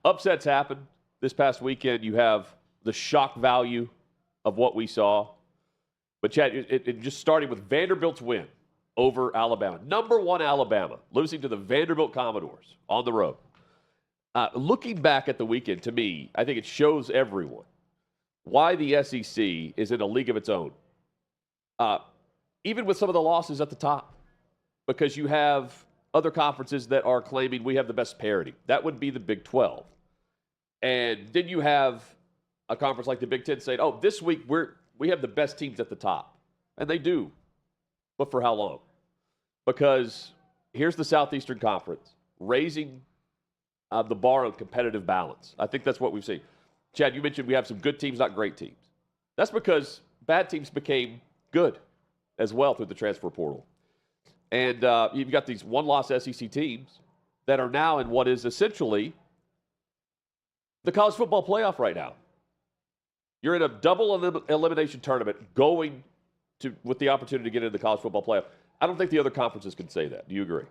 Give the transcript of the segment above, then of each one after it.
upsets happen. This past weekend, you have the shock value of what we saw. But, Chad, it just started with Vanderbilt's win over Alabama. Number 1 Alabama, losing to the Vanderbilt Commodores on the road. Looking back at the weekend, to me, I think it shows everyone why the SEC is in a league of its own. Even with some of the losses at the top. Because you have other conferences that are claiming we have the best parity. That would be the Big 12. And then you have a conference like the Big 10 saying, oh, this week we have the best teams at the top. And they do. But for how long? Because here's the Southeastern Conference, raising the bar of competitive balance. I think that's what we've seen. Chad, you mentioned we have some good teams, not great teams. That's because bad teams became good as well through the transfer portal. And you've got these one-loss SEC teams that are now in what is essentially the college football playoff right now. You're in a double elimination tournament going with the opportunity to get into the college football playoff. I don't think the other conferences can say that. Do you agree?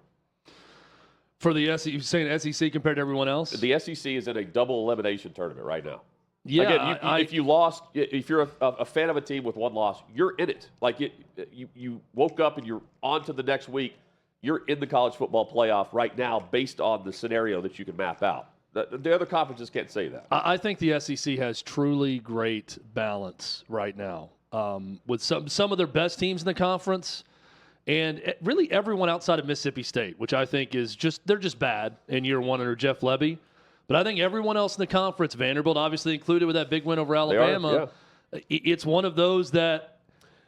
For the SEC, you're saying SEC compared to everyone else? The SEC is in a double elimination tournament right now. Yeah. Again, if you lost, if you're a fan of a team with one loss, you're in it. Like you woke up and you're on to the next week. You're in the college football playoff right now based on the scenario that you can map out. The other conferences can't say that. I think the SEC has truly great balance right now with some of their best teams in the conference. And really everyone outside of Mississippi State, which I think is they're just bad in year one under Jeff Lebby. But I think everyone else in the conference, Vanderbilt obviously included with that big win over Alabama, it's one of those that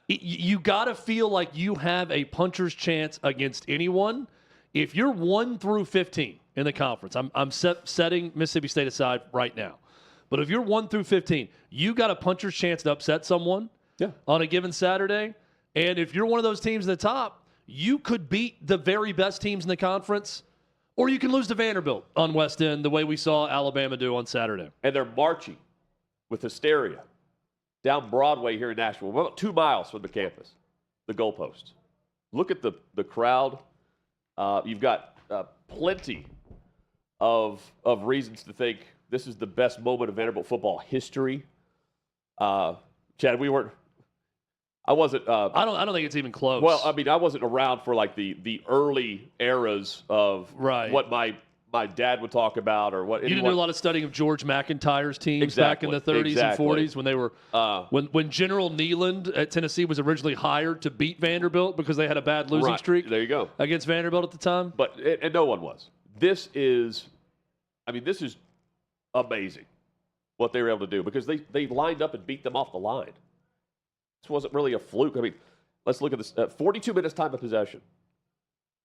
you got to feel like you have a puncher's chance against anyone. If you're 1 through 15 in the conference, I'm setting Mississippi State aside right now. But if you're 1 through 15, you got a puncher's chance to upset someone on a given Saturday. And if you're one of those teams at the top, you could beat the very best teams in the conference, or you can lose to Vanderbilt on West End the way we saw Alabama do on Saturday. And they're marching with hysteria down Broadway here in Nashville, about 2 miles from the campus, the goalpost. Look at the crowd. You've got plenty of reasons to think this is the best moment of Vanderbilt football history. Chad, I wasn't. I don't think it's even close. Well, I mean, I wasn't around for like the early eras of what my dad would talk about or what. You didn't do a lot of studying of George McIntyre's teams back in the 30s and 40s when they were when General Neyland at Tennessee was originally hired to beat Vanderbilt because they had a bad losing streak. There you go. Against Vanderbilt at the time. But and no one was. This is amazing what they were able to do because they lined up and beat them off the line. This wasn't really a fluke. I mean, let's look at this. 42 minutes time of possession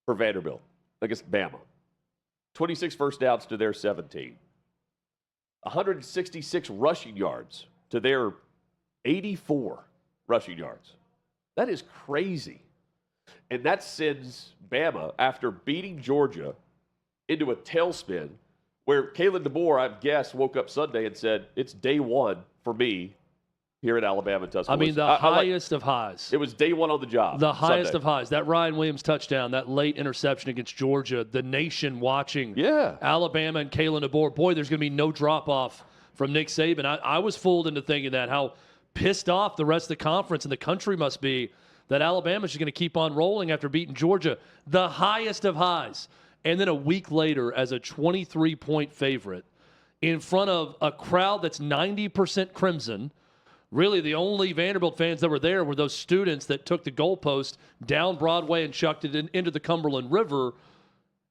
for Vanderbilt against Bama. 26 first downs to their 17. 166 rushing yards to their 84 rushing yards. That is crazy. And that sends Bama, after beating Georgia, into a tailspin where Kalen DeBoer, I guess, woke up Sunday and said, it's day one for me here in Alabama and Tuscaloosa. I mean, the highest of highs. It was day one on the job. The highest of highs. That Ryan Williams touchdown, that late interception against Georgia, the nation watching Alabama and Kalen DeBoer. Boy, there's going to be no drop-off from Nick Saban. I was fooled into thinking that, how pissed off the rest of the conference and the country must be that Alabama's just going to keep on rolling after beating Georgia. The highest of highs. And then a week later, as a 23-point favorite, in front of a crowd that's 90% Crimson. Really, the only Vanderbilt fans that were there were those students that took the goalpost down Broadway and chucked it into the Cumberland River,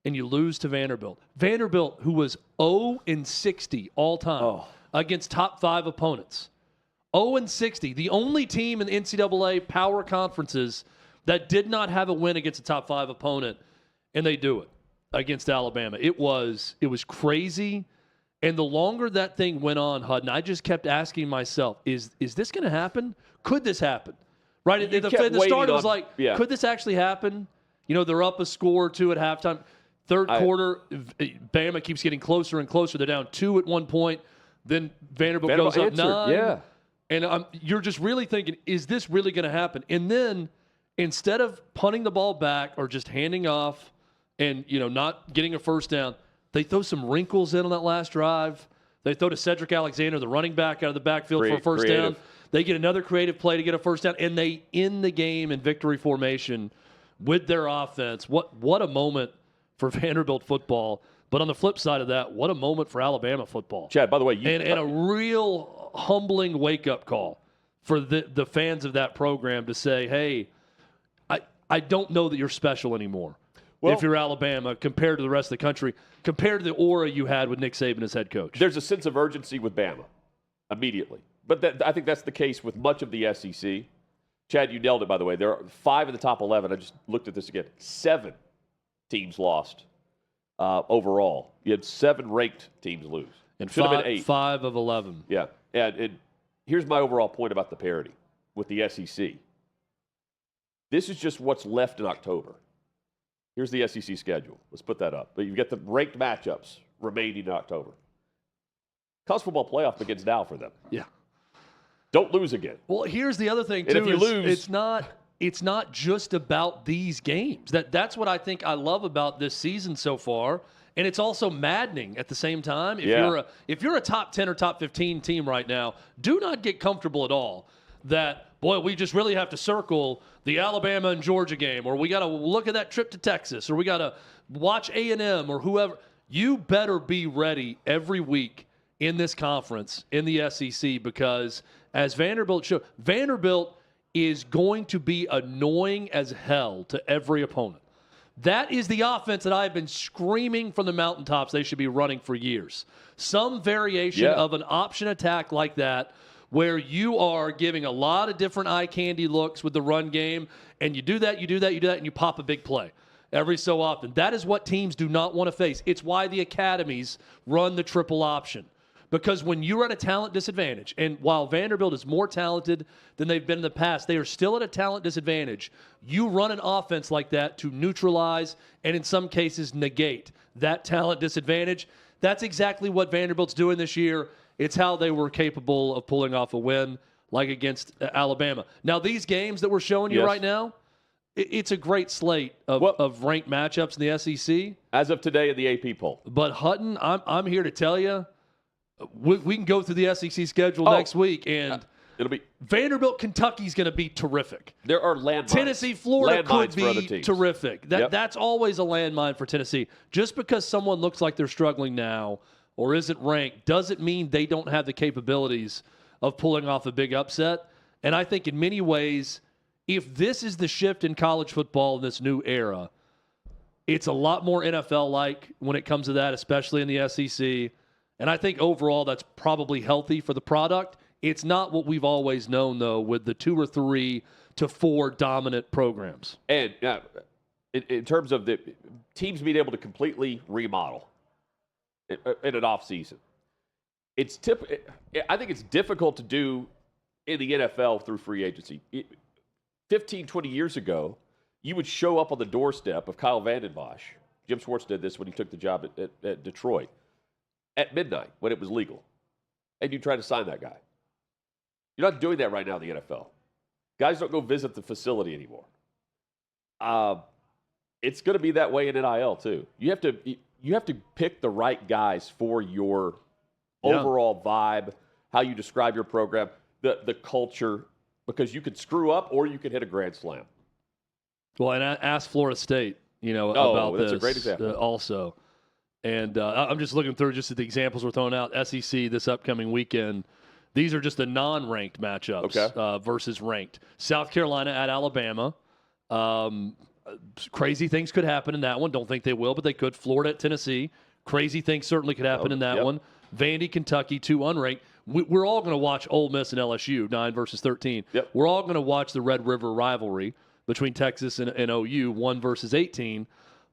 and you lose to Vanderbilt. Vanderbilt, who was 0-60 all time against top 5 opponents. 0-60, the only team in the NCAA power conferences that did not have a win against a top 5 opponent, and they do it against Alabama. It was crazy. And the longer that thing went on, Hutton, I just kept asking myself, is this going to happen? Could this happen? Right? At the start, it was like, could this actually happen? You know, they're up a score or 2 at halftime. Third quarter, Bama keeps getting closer and closer. They're down 2 at one point. Then Vanderbilt goes up 9. Yeah. And you're just really thinking, is this really going to happen? And then instead of punting the ball back or just handing off and, not getting a first down, They throw some wrinkles in on that last drive. They throw to Cedric Alexander, the running back, out of the backfield for a first down. They get another creative play to get a first down, and they end the game in victory formation with their offense. What a moment for Vanderbilt football. But on the flip side of that, what a moment for Alabama football. Chad, by the way, and a real humbling wake-up call for the fans of that program to say, hey, I don't know that you're special anymore if you're Alabama compared to the rest of the country, compared to the aura you had with Nick Saban as head coach. There's a sense of urgency with Bama immediately. But I think that's the case with much of the SEC. Chad, you nailed it, by the way. There are 5 in the top 11. I just looked at this again. 7 teams lost overall. You had 7 ranked teams lose. And should have been 8. 5 of 11. Yeah. And here's my overall point about the parity with the SEC. This is just what's left in October. Here's the SEC schedule. Let's put that up. But you get the ranked matchups remaining in October. College football playoff begins now for them. Yeah. Don't lose again. Well, here's the other thing, too. And if you lose, it's not just about these games. That's what I think I love about this season so far. And it's also maddening at the same time. If you're a top 10 or top 15 team right now, do not get comfortable at all that, boy, we just really have to circle the Alabama and Georgia game, or we got to look at that trip to Texas, or we got to watch A&M or whoever. You better be ready every week in this conference, in the SEC, because as Vanderbilt showed, Vanderbilt is going to be annoying as hell to every opponent. That is the offense that I've been screaming from the mountaintops they should be running for years. Some variation of an option attack like that, where you are giving a lot of different eye candy looks with the run game, and you do that, and you pop a big play every so often. That is what teams do not want to face. It's why the academies run the triple option. Because when you're at a talent disadvantage, and while Vanderbilt is more talented than they've been in the past, they are still at a talent disadvantage. You run an offense like that to neutralize and in some cases negate that talent disadvantage. That's exactly what Vanderbilt's doing this year. It's how they were capable of pulling off a win like against Alabama. Now, these games that we're showing you right now, it's a great slate of ranked matchups in the SEC. As of today in the AP poll. But Hutton, I'm here to tell you, we can go through the SEC schedule next week, and it'll be Vanderbilt, Kentucky's going to be terrific. There are landmines. Tennessee, Florida could be terrific. That's always a landmine for Tennessee. Just because someone looks like they're struggling now or isn't ranked doesn't mean they don't have the capabilities of pulling off a big upset. And I think in many ways, if this is the shift in college football in this new era, it's a lot more NFL-like when it comes to that, especially in the SEC. And I think overall that's probably healthy for the product. It's not what we've always known, though, with the 2 or 3 to 4 dominant programs. And in terms of the teams being able to completely remodel in an offseason, I think it's difficult to do in the NFL through free agency. 15, 20 years ago, you would show up on the doorstep of Kyle Vanden Bosch. Jim Schwartz did this when he took the job at Detroit at midnight when it was legal. And you try to sign that guy. You're not doing that right now in the NFL. Guys don't go visit the facility anymore. It's going to be that way in NIL too. You have to pick the right guys for your overall vibe, how you describe your program, the culture, because you could screw up or you could hit a grand slam. Well, and ask Florida State, about this. That's a great example. Also. And I'm just looking through just at the examples we're throwing out. SEC this upcoming weekend. These are just the non-ranked matchups versus ranked. South Carolina at Alabama. Crazy things could happen in that one. Don't think they will, but they could. Florida at Tennessee. Crazy things certainly could happen in that one. Vandy, Kentucky, 2 unranked. We're all going to watch Ole Miss and LSU, 9 versus 13. Yep. We're all going to watch the Red River rivalry between Texas and OU, 1 versus 18.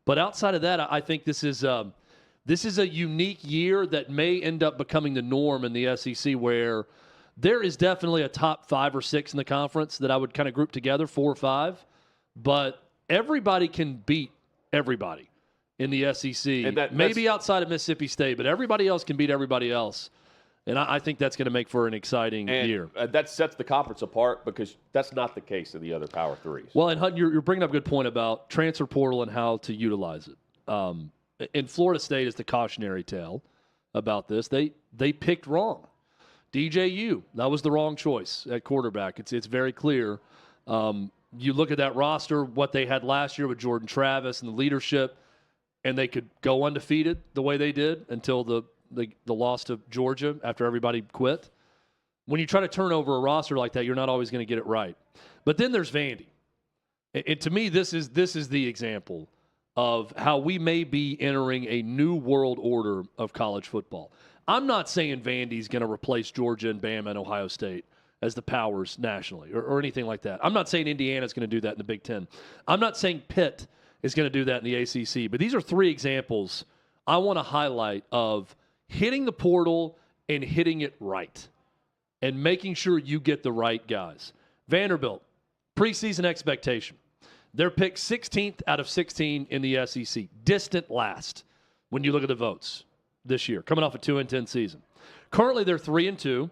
But outside of that, I think this is a unique year that may end up becoming the norm in the SEC, where there is definitely a top 5 or 6 in the conference that I would kind of group together, 4 or 5. But everybody can beat everybody in the SEC. And maybe outside of Mississippi State, but everybody else can beat everybody else. And I think that's going to make for an exciting year. That sets the conference apart because that's not the case in the other Power 3s. Well, and Hutton, you're bringing up a good point about transfer portal and how to utilize it. And Florida State is the cautionary tale about this. They picked wrong. DJU, that was the wrong choice at quarterback. It's very clear. You look at that roster, what they had last year with Jordan Travis and the leadership, and they could go undefeated the way they did until the loss to Georgia after everybody quit. When you try to turn over a roster like that, you're not always going to get it right. But then there's Vandy. And to me, this is the example of how we may be entering a new world order of college football. I'm not saying Vandy's going to replace Georgia and Bama and Ohio State as the powers nationally or anything like that. I'm not saying Indiana's going to do that in the Big Ten. I'm not saying Pitt is going to do that in the ACC. But these are three examples I want to highlight of hitting the portal and hitting it right and making sure you get the right guys. Vanderbilt, preseason expectation. They're picked 16th out of 16 in the SEC. Distant last when you look at the votes this year, coming off a 2-10 season. Currently, they're 3-2.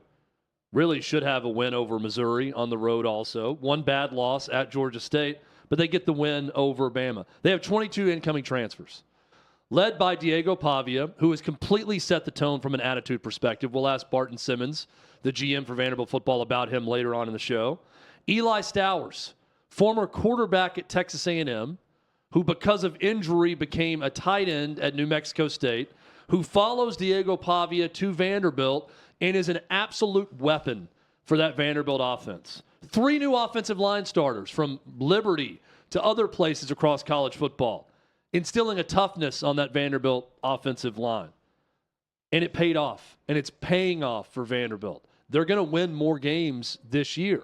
Really should have a win over Missouri on the road also. One bad loss at Georgia State, but they get the win over Bama. They have 22 incoming transfers, led by Diego Pavia, who has completely set the tone from an attitude perspective. We'll ask Barton Simmons, the GM for Vanderbilt football, about him later on in the show. Eli Stowers, former quarterback at Texas A&M, who because of injury became a tight end at New Mexico State, who follows Diego Pavia to Vanderbilt and is an absolute weapon for that Vanderbilt offense. 3 new offensive line starters from Liberty to other places across college football, instilling a toughness on that Vanderbilt offensive line. And it paid off, and it's paying off for Vanderbilt. They're going to win more games this year.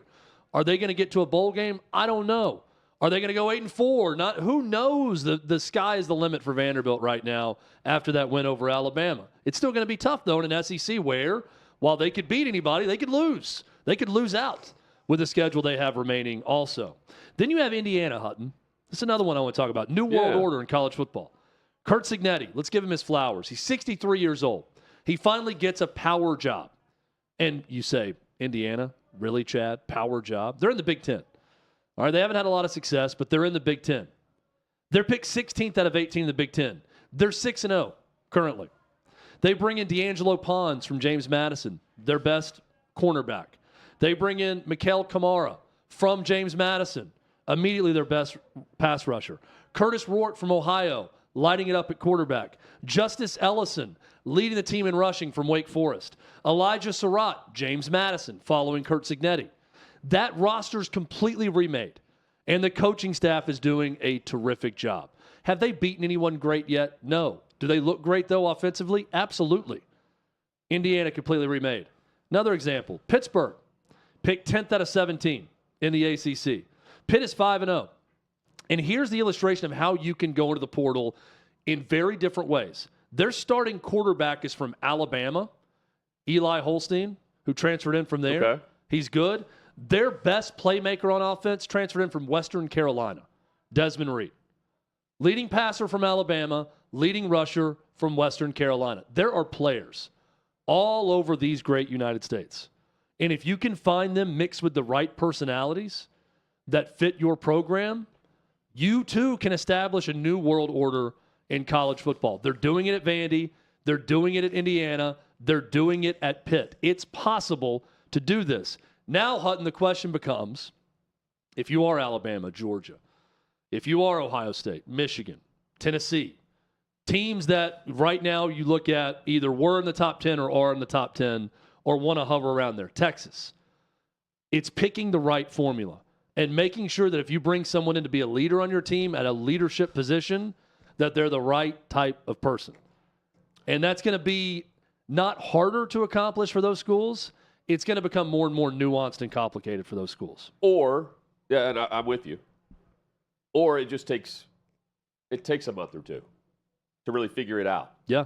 Are they going to get to a bowl game? I don't know. Are they going to go 8-4? Who knows? The sky is the limit for Vanderbilt right now after that win over Alabama. It's still going to be tough, though, in an SEC where, while they could beat anybody, they could lose. They could lose out with the schedule they have remaining also. Then you have Indiana, Hutton. This is another one I want to talk about. New world order in college football. Curt Cignetti, let's give him his flowers. He's 63 years old. He finally gets a power job. And you say, Indiana? Really, Chad? Power job? They're in the Big Ten. All right, they haven't had a lot of success, but they're in the Big Ten. They're picked 16th out of 18 in the Big Ten. They're 6-0 currently. They bring in D'Angelo Pons from James Madison, their best cornerback. They bring in Mikael Kamara from James Madison, immediately their best pass rusher. Curtis Rourke from Ohio, lighting it up at quarterback. Justice Ellison, leading the team in rushing from Wake Forest. Elijah Surratt, James Madison, following Curt Cignetti. That roster's completely remade, and the coaching staff is doing a terrific job. Have they beaten anyone great yet? No. Do they look great, though, offensively? Absolutely. Indiana completely remade. Another example, Pittsburgh, picked 10th out of 17 in the ACC. Pitt is 5-0. And here's the illustration of how you can go into the portal in very different ways. Their starting quarterback is from Alabama, Eli Holstein, who transferred in from there. Okay. He's good. Their best playmaker on offense transferred in from Western Carolina, Desmond Reed. Leading passer from Alabama, leading rusher from Western Carolina. There are players all over these great United States. And if you can find them mixed with the right personalities that fit your program, you too can establish a new world order in college football. They're doing it at Vandy. They're doing it at Indiana. They're doing it at Pitt. It's possible to do this. Now, Hutton, the question becomes, if you are Alabama, Georgia, if you are Ohio State, Michigan, Tennessee, teams that right now you look at either were in the top 10 or are in the top 10 or want to hover around there, Texas, it's picking the right formula and making sure that if you bring someone in to be a leader on your team at a leadership position, that they're the right type of person. And that's going to be not harder to accomplish for those schools. It's going to become more and more nuanced and complicated for those schools. Or, yeah, and I'm with you. Or it just takes a month or two to really figure it out. Yeah.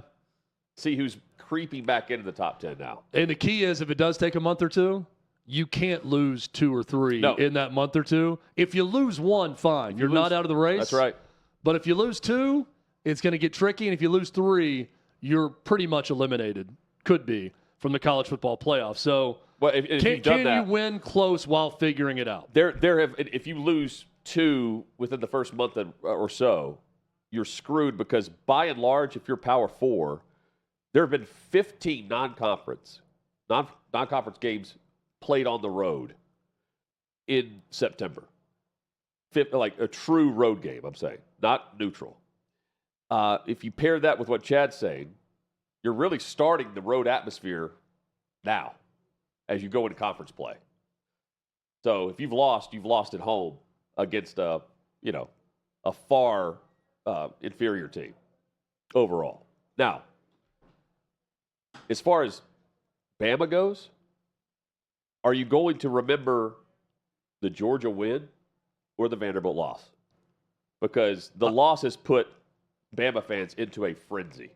See who's creeping back into the top 10 now. And the key is if it does take a month or two, you can't lose 2 or 3 in that month or two. If you lose 1, fine. You're not out of the race. That's right. But if you lose 2, it's going to get tricky. And if you lose 3, you're pretty much eliminated. Could be. From the college football playoffs. So can you win close while figuring it out? If you lose 2 within the first month or so, you're screwed because by and large, if you're Power 4, there have been 15 non-conference games played on the road in September. Like a true road game, I'm saying, not neutral. If you pair that with what Chad's saying, you're really starting the road atmosphere now as you go into conference play. So if you've lost at home against a far inferior team overall. Now, as far as Bama goes, are you going to remember the Georgia win or the Vanderbilt loss? Because the loss has put Bama fans into a frenzy.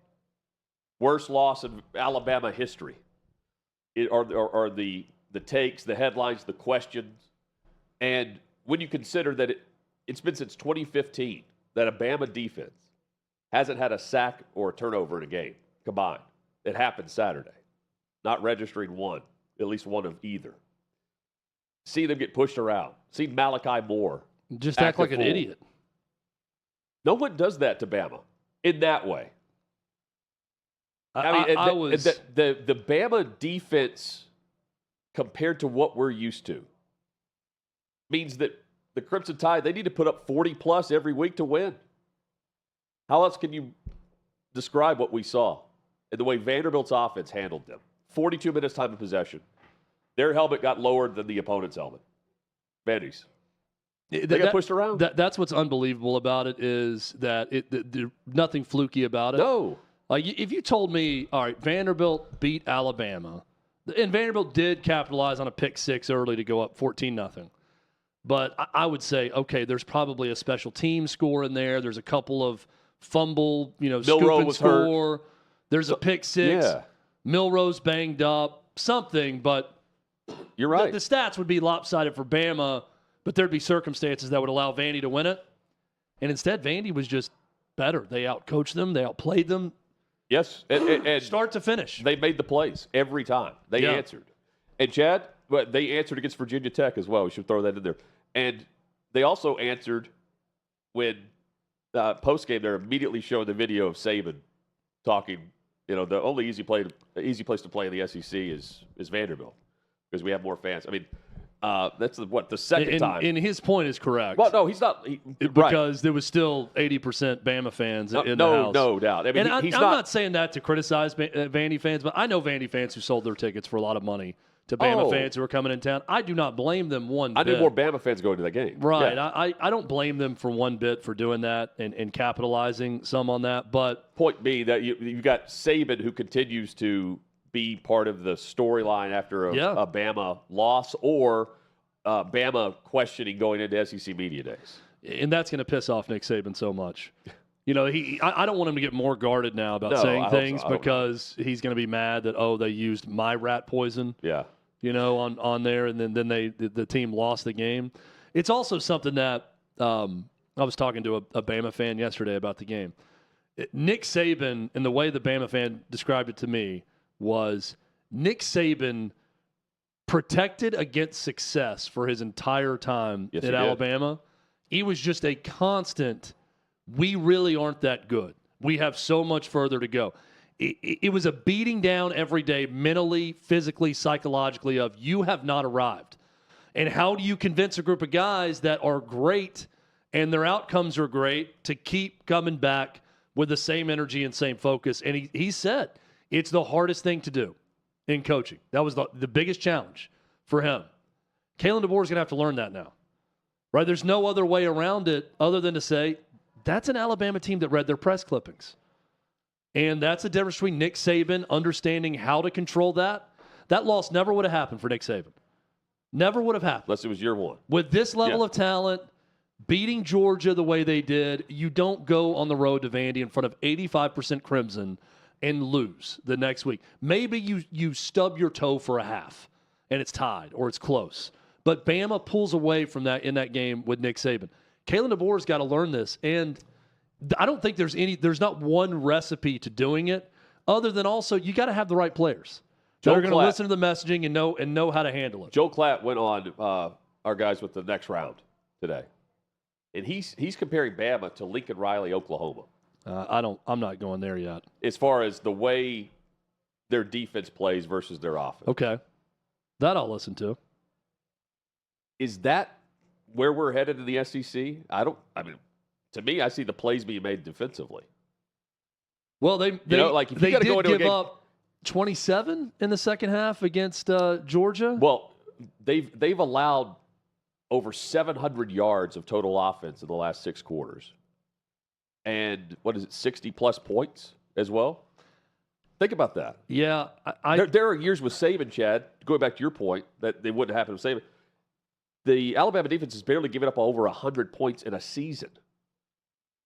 Worst loss in Alabama history are the takes, the headlines, the questions. And when you consider that it's been since 2015 that a Bama defense hasn't had a sack or a turnover in a game combined. It happened Saturday. Not registering one, at least one of either. See them get pushed around. See Malachi Moore. Just act like an idiot. No one does that to Bama in that way. The Bama defense, compared to what we're used to, means that the Crimson Tide, they need to put up 40-plus every week to win. How else can you describe what we saw and the way Vanderbilt's offense handled them? 42 minutes time of possession. Their helmet got lower than the opponent's helmet. Vandy's. They got pushed around. That's what's unbelievable about it is that there's nothing fluky about it. No. If you told me, all right, Vanderbilt beat Alabama, and Vanderbilt did capitalize on a pick six early to go up 14-0. But I would say, okay, there's probably a special team score in there. There's a couple of fumble, scoop and score. Hurt. There's a pick six. Yeah. Milrose banged up, something, but you're right. The stats would be lopsided for Bama, but there'd be circumstances that would allow Vandy to win it. And instead, Vandy was just better. They outcoached them. They outplayed them. Yes. And start to finish. They made the plays every time. They answered. And Chad, they answered against Virginia Tech as well. We should throw that in there. And they also answered when post-game they're immediately showing the video of Saban talking. The only easy place to play in the SEC is Vanderbilt because we have more fans. I mean, that's the second time. And his point is correct. Well, no, he's not. Because there was still 80% Bama fans in the house. No doubt. I mean, I'm not saying that to criticize Vandy fans, but I know Vandy fans who sold their tickets for a lot of money to Bama fans who are coming in town. I do not blame them one bit. I knew more Bama fans going to that game. Right. Yeah. I don't blame them for one bit for doing that and capitalizing some on that. But point being that you've got Saban who continues to be part of the storyline after a Bama loss or Bama questioning going into SEC Media Days. And that's going to piss off Nick Saban so much. I don't want him to get more guarded now about saying things because he's going to be mad that, they used my rat poison. Yeah. On there, and then the team lost the game. It's also something that I was talking to a Bama fan yesterday about the game. Nick Saban, and the way the Bama fan described it to me was Nick Saban protected against success for his entire time at Alabama. He was just a constant, we really aren't that good. We have so much further to go. It was a beating down every day, mentally, physically, psychologically, of you have not arrived. And how do you convince a group of guys that are great and their outcomes are great to keep coming back with the same energy and same focus? And he said it's the hardest thing to do in coaching. That was the biggest challenge for him. Kalen DeBoer is going to have to learn that now. Right? There's no other way around it other than to say that's an Alabama team that read their press clippings. And that's the difference between Nick Saban understanding how to control that. That loss never would have happened for Nick Saban. Never would have happened. Unless it was year one. With this level of talent, beating Georgia the way they did, you don't go on the road to Vandy in front of 85% Crimson and lose the next week. Maybe you stub your toe for a half and it's tied or it's close. But Bama pulls away from that in that game with Nick Saban. Kalen DeBoer's got to learn this. And I don't think there's not one recipe to doing it other than also you got to have the right players that are going to listen to the messaging and know how to handle it. Joe Klatt went on our guys with the next round today. And he's comparing Bama to Lincoln Riley, Oklahoma. I'm not going there yet. As far as the way their defense plays versus their offense. Okay. That I'll listen to. Is that where we're headed in the SEC? To me, I see the plays being made defensively. Well, they if you did go into give up 27 in the second half against Georgia. Well, they've allowed over 700 yards of total offense in the last 6 quarters. And 60-plus points as well? Think about that. Yeah. There are years with Saban, Chad, going back to your point, that they wouldn't happen with Saban. The Alabama defense has barely given up over 100 points in a season.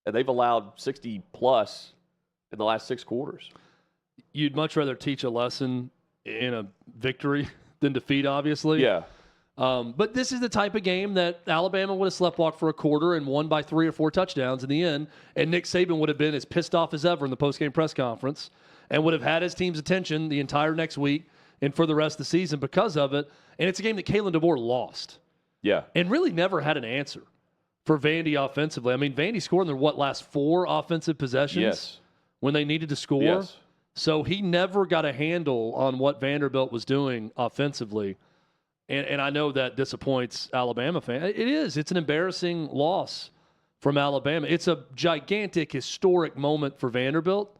And they've allowed 60-plus in the last 6 quarters. You'd much rather teach a lesson in a victory than defeat, obviously. Yeah. But this is the type of game that Alabama would have sleptwalked for a quarter and won by 3 or 4 touchdowns in the end. And Nick Saban would have been as pissed off as ever in the postgame press conference and would have had his team's attention the entire next week and for the rest of the season because of it. And it's a game that Kalen DeBoer lost. Yeah. And really never had an answer for Vandy offensively. I mean, Vandy scored in their, last 4 offensive possessions when they needed to score. Yes. So he never got a handle on what Vanderbilt was doing offensively. And I know that disappoints Alabama fans. It is. It's an embarrassing loss from Alabama. It's a gigantic, historic moment for Vanderbilt,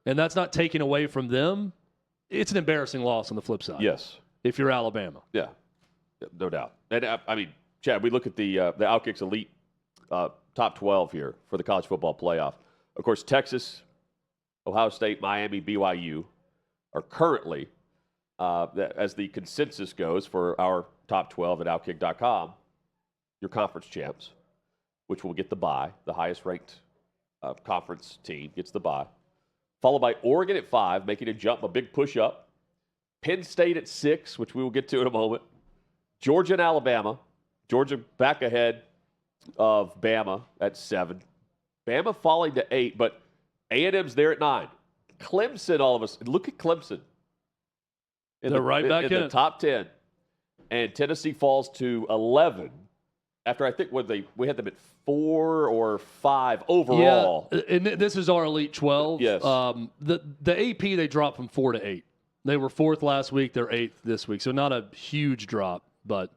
and that's not taken away from them. It's an embarrassing loss on the flip side. Yes. If you're Alabama. Yeah, no doubt. And, Chad, we look at the OutKick's Elite top 12 here for the college football playoff. Of course, Texas, Ohio State, Miami, BYU are currently – as the consensus goes for our top 12 at OutKick.com, your conference champs, which will get the bye. The highest ranked conference team gets the bye. Followed by Oregon at 5, making a jump, a big push up. Penn State at 6, which we will get to in a moment. Georgia and Alabama. Georgia back ahead of Bama at 7. Bama falling to 8, but A&M's there at 9. Clemson, all of us. Look at Clemson. They're right back in the top 10. And Tennessee falls to 11 after I think we had them at 4 or 5 overall. Yeah, and this is our Elite 12. Yes. The AP, they dropped from 4 to 8. They were 4th last week. They're 8th this week. So not a huge drop, but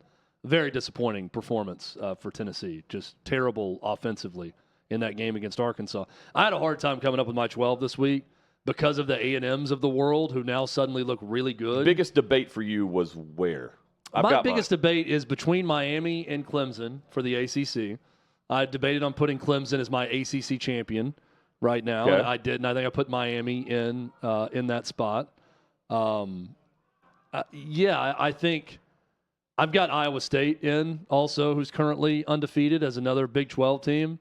very disappointing performance for Tennessee. Just terrible offensively in that game against Arkansas. I had a hard time coming up with my 12 this week because of the A&Ms of the world who now suddenly look really good. The biggest debate for you was where? My biggest debate is between Miami and Clemson for the ACC. I debated on putting Clemson as my ACC champion right now, and I did, and I think I put Miami in that spot. I think I've got Iowa State in also, who's currently undefeated as another Big 12 team.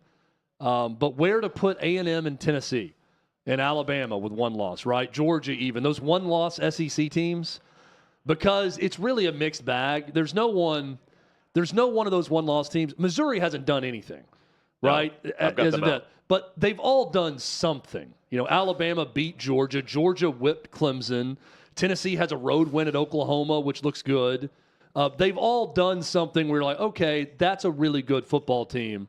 But where to put A&M and Tennessee? And Alabama with 1 loss, right? Georgia even. Those 1-loss SEC teams, because it's really a mixed bag. There's no one of those 1-loss teams. Missouri hasn't done anything, right? No, but they've all done something. Alabama beat Georgia. Georgia whipped Clemson. Tennessee has a road win at Oklahoma, which looks good. They've all done something where you're like, okay, that's a really good football team.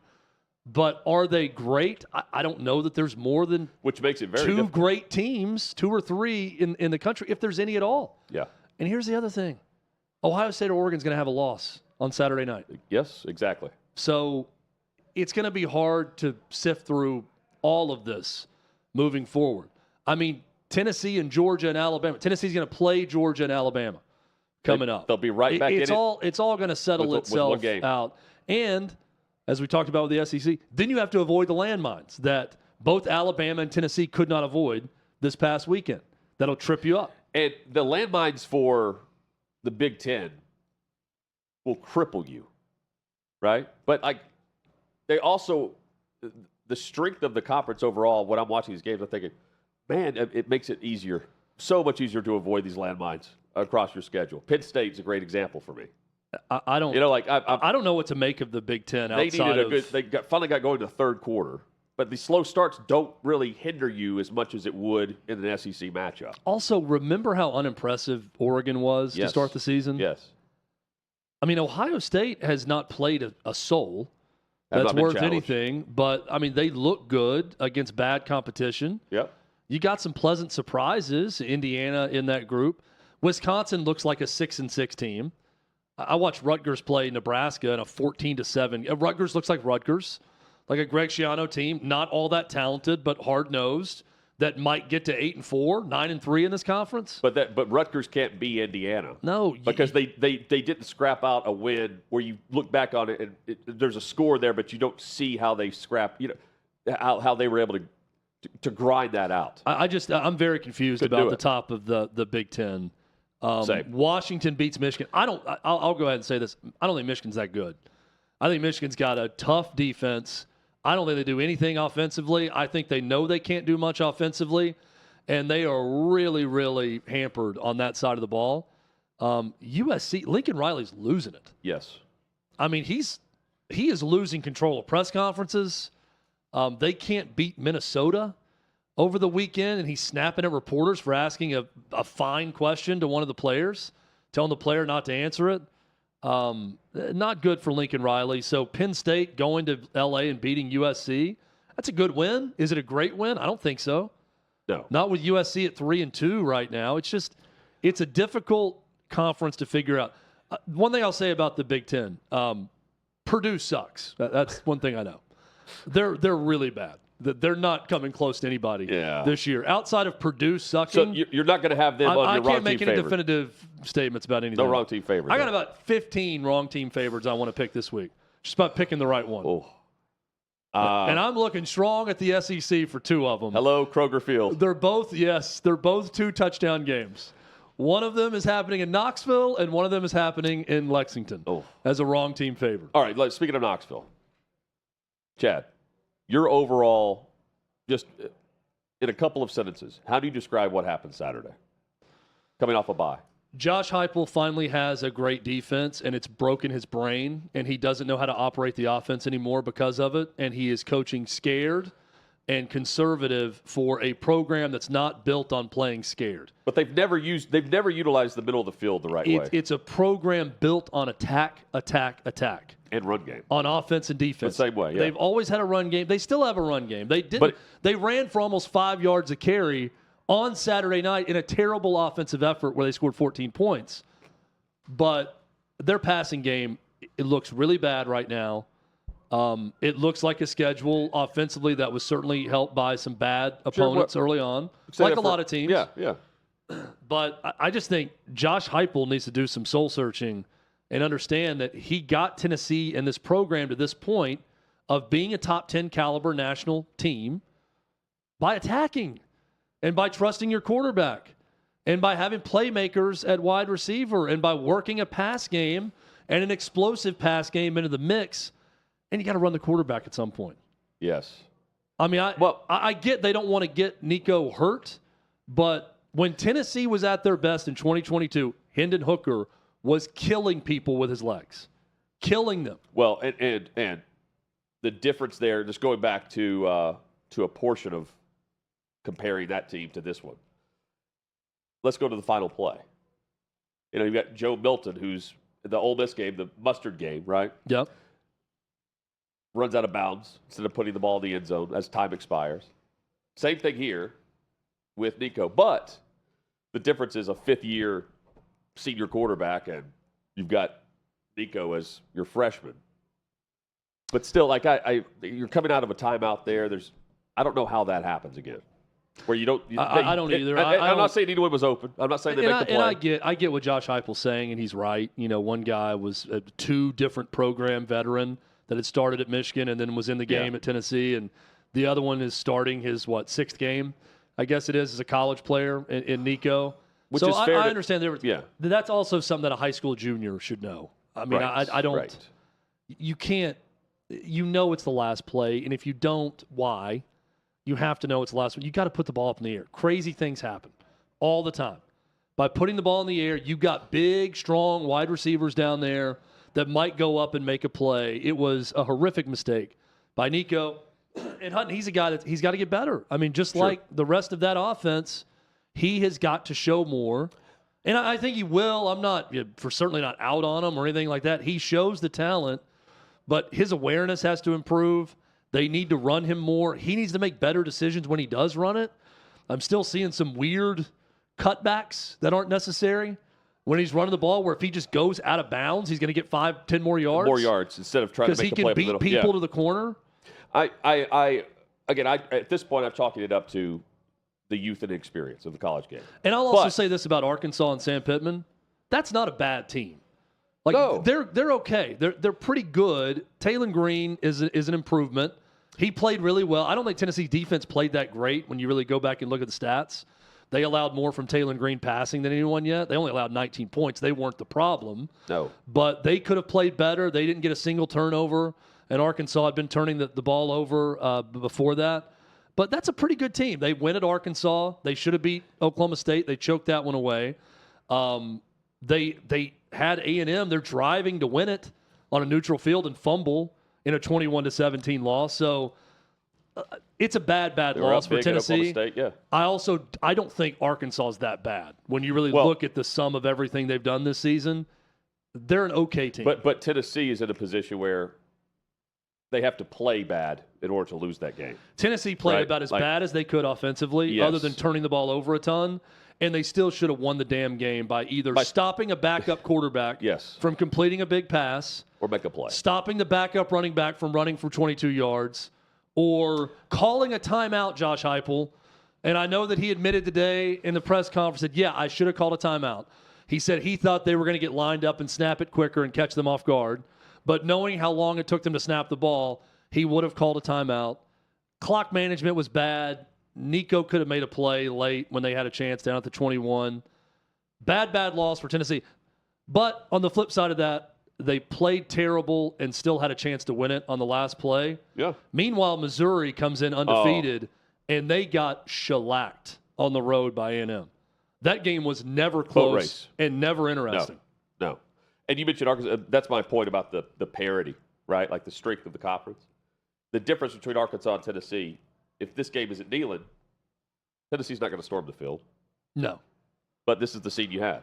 But are they great? I don't know that there's more than which makes it very 2 difficult. Great teams, 2 or 3 in the country, if there's any at all. Yeah. And here's the other thing. Ohio State or Oregon's going to have a loss on Saturday night. Yes, exactly. So it's going to be hard to sift through all of this moving forward. I mean, Tennessee and Georgia and Alabama. Tennessee's going to play Georgia and Alabama coming up. They'll be right back in it. It's all going to settle itself out. And as we talked about with the SEC, then you have to avoid the landmines that both Alabama and Tennessee could not avoid this past weekend. That'll trip you up. And the landmines for the Big Ten will cripple you, right? But they also, the strength of the conference overall, when I'm watching these games, I'm thinking, man, it makes it easier, so much easier to avoid these landmines across your schedule. Penn State's a great example for me. I don't. I don't know what to make of the Big Ten. They finally got going to the 3rd quarter, but the slow starts don't really hinder you as much as it would in an SEC matchup. Also, remember how unimpressive Oregon was to start the season? Yes. I mean, Ohio State has not played a soul. that's worth anything. But, I mean, they look good against bad competition. Yep. You got some pleasant surprises. Indiana in that group. Wisconsin looks like a 6-6 team. I watched Rutgers play Nebraska in a 14-7. Rutgers looks like Rutgers, like a Greg Schiano team, not all that talented, but hard-nosed, that might get to 8-4, 9-3 in this conference. But Rutgers can't be Indiana. No, because they didn't scrap out a win where you look back on it and there's a score there, but you don't see how they scrap. How they were able to grind that out. I'm very confused about the top of the Big Ten. Washington beats Michigan. I'll go ahead and say this. I don't think Michigan's that good. I think Michigan's got a tough defense. I don't think they do anything offensively. I think they know they can't do much offensively, and they are really, really hampered on that side of the ball. USC, Lincoln Riley's losing it. Yes. I mean, he is losing control of press conferences. They can't beat Minnesota over the weekend, and he's snapping at reporters for asking a fine question to one of the players, telling the player not to answer it. Not good for Lincoln Riley. So Penn State going to L.A. and beating USC, that's a good win. Is it a great win? I don't think so. No. Not with USC at 3-2 right now. It's a difficult conference to figure out. One thing I'll say about the Big Ten, Purdue sucks. That's one thing I know. They're really bad. They're not coming close to anybody this year. Outside of Purdue sucking. So you're not going to have them on your wrong team I can't make any definitive statements about anything. No wrong team favorites. I got about 15 wrong team favorites I want to pick this week. Just about picking the right one. Oh. And I'm looking strong at the SEC for two of them. Hello, Kroger Field. They're both 2-touchdown games. One of them is happening in Knoxville, and one of them is happening in Lexington as a wrong team favorite. All right, speaking of Knoxville, Chad, your overall, just in a couple of sentences, how do you describe what happened Saturday? Coming off a bye. Josh Heupel finally has a great defense, and it's broken his brain, and he doesn't know how to operate the offense anymore because of it, and he is coaching scared and conservative for a program that's not built on playing scared. But they've never utilized the middle of the field the right way. It's a program built on attack. And run game. On offense and defense. The same way, yeah. They've always had a run game. They still have a run game. They ran for almost 5 yards a carry on Saturday night in a terrible offensive effort where they scored 14 points. But their passing game, it looks really bad right now. It looks like a schedule offensively that was certainly helped by some bad opponents early on, like a lot of teams. Yeah. But I just think Josh Heupel needs to do some soul searching and understand that he got Tennessee and this program to this point of being a top 10 caliber national team by attacking and by trusting your quarterback and by having playmakers at wide receiver and by working a pass game and an explosive pass game into the mix. And you got to run the quarterback at some point. Yes. I mean, I get they don't want to get Nico hurt, but when Tennessee was at their best in 2022, Hendon Hooker was killing people with his legs, killing them. Well, and the difference there, just going back to a portion of comparing that team to this one. Let's go to the final play. You've got Joe Milton, who's the Ole Miss game, the mustard game, right? Yep. Runs out of bounds instead of putting the ball in the end zone as time expires. Same thing here with Nico, but the difference is a fifth-year senior quarterback, and you've got Nico as your freshman. But still, you're coming out of a timeout there. I don't know how that happens again. Where you don't. I don't either. I'm not saying anyone was open. I'm not saying they make the play. And I get what Josh Heupel's saying, and he's right. One guy was a 2 different program veteran that had started at Michigan and then was in the game at Tennessee, and the other one is starting his 6th game, I guess it is, as a college player in Nico. Which is fair. I understand that's also something that a high school junior should know. I mean, I don't. Right. You can't. It's the last play, and if you don't, why? You have to know it's the last one. You got to put the ball up in the air. Crazy things happen all the time. By putting the ball in the air, you got big, strong wide receivers down there that might go up and make a play. It was a horrific mistake by Nico. And Hutton, he's a guy that he's got to get better. I mean, just like the rest of that offense, he has got to show more. And I think he will. I'm not, certainly not out on him or anything like that. He shows the talent. but his awareness has to improve. They need to run him more. He needs to make better decisions when he does run it. I'm still seeing some weird cutbacks that aren't necessary when he's running the ball, where if he just goes out of bounds, he's going to get 5-10 more yards. More yards instead of trying to make the play. Because he can beat people to the corner. Again, at this point, I'm chalking it up to the youth and experience of the college game. And I'll also say this about Arkansas and Sam Pittman. That's not a bad team. Like, no. They're okay. They're pretty good. Taylon Green is an improvement. He played really well. I don't think Tennessee's defense played that great when you really go back and look at the stats. They allowed more from Taylon Green passing than anyone yet. They only allowed 19 points. They weren't the problem. No. But they could have played better. They didn't get a single turnover, and Arkansas had been turning the ball over before that. But that's a pretty good team. They win at Arkansas. They should have beat Oklahoma State. They choked that one away. They had A&M. They're driving to win it on a neutral field and fumble in a 21-17 loss. So it's a bad loss for Tennessee. State, yeah. I don't think Arkansas is that bad. When you really look at the sum of everything they've done this season, they're an okay team. But Tennessee is in a position where they have to play bad in order to lose that game. Tennessee played about as bad as they could offensively, other than turning the ball over a ton. And they still should have won the damn game by either stopping a backup quarterback from completing a big pass, or make a play, stopping the backup running back from running for 22 yards, or calling a timeout, Josh Heupel. And I know that he admitted today in the press conference that, I should have called a timeout. He said he thought they were going to get lined up and snap it quicker and catch them off guard. But knowing how long it took them to snap the ball, he would have called a timeout. Clock management was bad. Nico could have made a play late when they had a chance down at the 21. Bad loss for Tennessee. But on the flip side of that, they played terrible and still had a chance to win it on the last play. Yeah. Meanwhile, Missouri comes in undefeated, and they got shellacked on the road by A&M. That game was never close and never interesting. No. And you mentioned Arkansas. That's my point about the parity, right? Like the strength of the conference. The difference between Arkansas and Tennessee, if this game isn't Neyland, Tennessee's not going to storm the field. No. But this is the scene you had.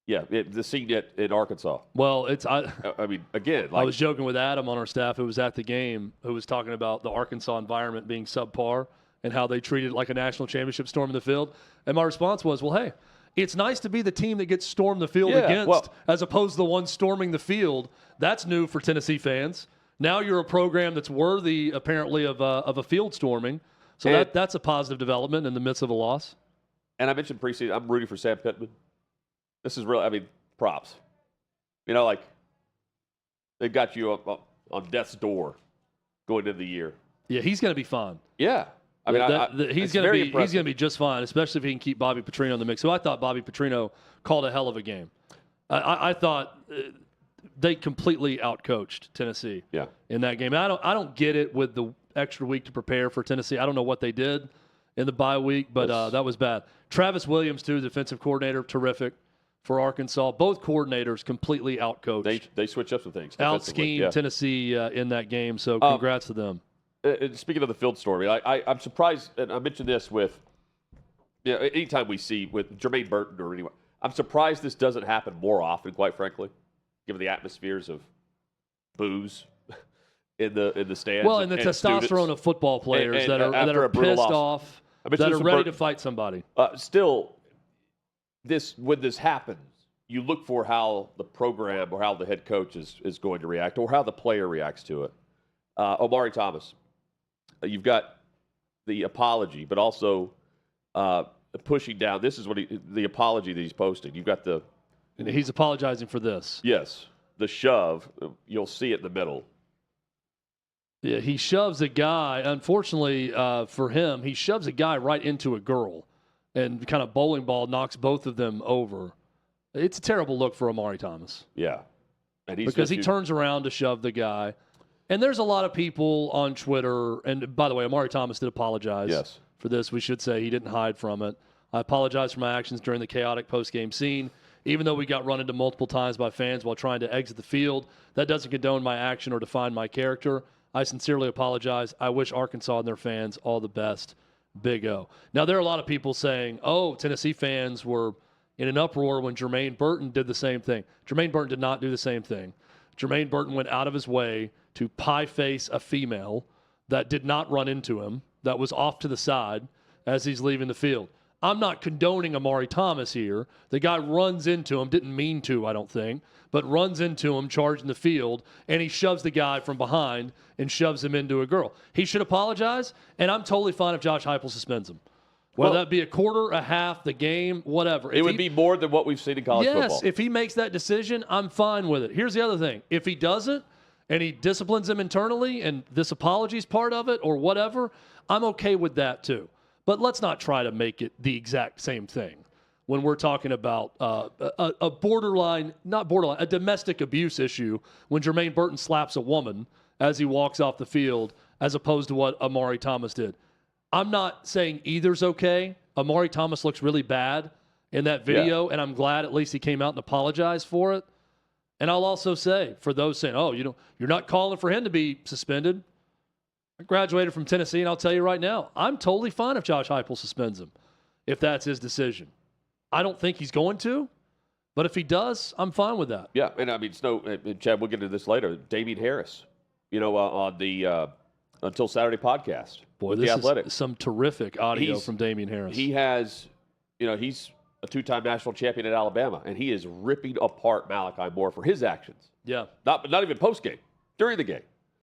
Yeah, the scene in Arkansas. Well, again. I was joking with Adam on our staff who was at the game, who was talking about the Arkansas environment being subpar and how they treated it like a national championship storming the field. And my response was, well, hey, it's nice to be the team that gets stormed the field against as opposed to the one storming the field. That's new for Tennessee fans. Now you're a program that's worthy, apparently, of a field storming. So that's a positive development in the midst of a loss. And I mentioned preseason, I'm rooting for Sam Pittman. This is real. Props. They've got you on death's door going into the year. Yeah, he's going to be fine. Yeah. He's going to be just fine, especially if he can keep Bobby Petrino in the mix. So I thought Bobby Petrino called a hell of a game. I thought they completely outcoached Tennessee in that game. I don't get it with the extra week to prepare for Tennessee. I don't know what they did in the bye week, but that was bad. Travis Williams, too, defensive coordinator, terrific for Arkansas. Both coordinators completely outcoached. They switch up some things. Out-schemed Tennessee in that game, so congrats to them. Speaking of the field story, I'm surprised, and I mentioned this with, anytime we see with Jermaine Burton or anyone, I'm surprised this doesn't happen more often, quite frankly, given the atmospheres of booze in the stands. Well, and the testosterone of football players that are pissed off, that are ready to fight somebody. Still, when this happens, you look for how the program or how the head coach is going to react or how the player reacts to it. Omari Thomas, you've got the apology, but also pushing down. This is the apology that he's posting. You've got and he's apologizing for this. Yes, the shove. You'll see it in the middle. Yeah, he shoves a guy. Unfortunately for him, he shoves a guy right into a girl, and kind of bowling ball knocks both of them over. It's a terrible look for Omari Thomas. Yeah, because he turns around to shove the guy. And there's a lot of people on Twitter, and by the way, Omari Thomas did apologize for this. We should say he didn't hide from it. I apologize for my actions during the chaotic post-game scene. Even though we got run into multiple times by fans while trying to exit the field, that doesn't condone my action or define my character. I sincerely apologize. I wish Arkansas and their fans all the best. Big O. Now, there are a lot of people saying, Tennessee fans were in an uproar when Jermaine Burton did the same thing. Jermaine Burton did not do the same thing. Jermaine Burton went out of his way to pie face a female that did not run into him, that was off to the side as he's leaving the field. I'm not condoning Amari Thomas here. The guy runs into him, didn't mean to, I don't think, but runs into him charging the field, and he shoves the guy from behind and shoves him into a girl. He should apologize, and I'm totally fine if Josh Heupel suspends him. Whether that be a quarter, a half, the game, whatever. It would be more than what we've seen in college football. Yes, if he makes that decision, I'm fine with it. Here's the other thing. If he doesn't, and he disciplines him internally, and this apology is part of it or whatever, I'm okay with that too. But let's not try to make it the exact same thing when we're talking about a borderline, not borderline, a domestic abuse issue when Jermaine Burton slaps a woman as he walks off the field as opposed to what Amari Thomas did. I'm not saying either's okay. Amari Thomas looks really bad in that video, and I'm glad at least he came out and apologized for it. And I'll also say, for those saying, oh, you're not calling for him to be suspended. I graduated from Tennessee, and I'll tell you right now, I'm totally fine if Josh Heupel suspends him, if that's his decision. I don't think he's going to, but if he does, I'm fine with that. Yeah, and I mean, Chad, we'll get into this later. Damian Harris, on the Until Saturday podcast. Boy, this is some terrific audio from Damian Harris. He has, he's a two-time national champion at Alabama, and he is ripping apart Malachi Moore for his actions. Yeah. Not even post-game, during the game.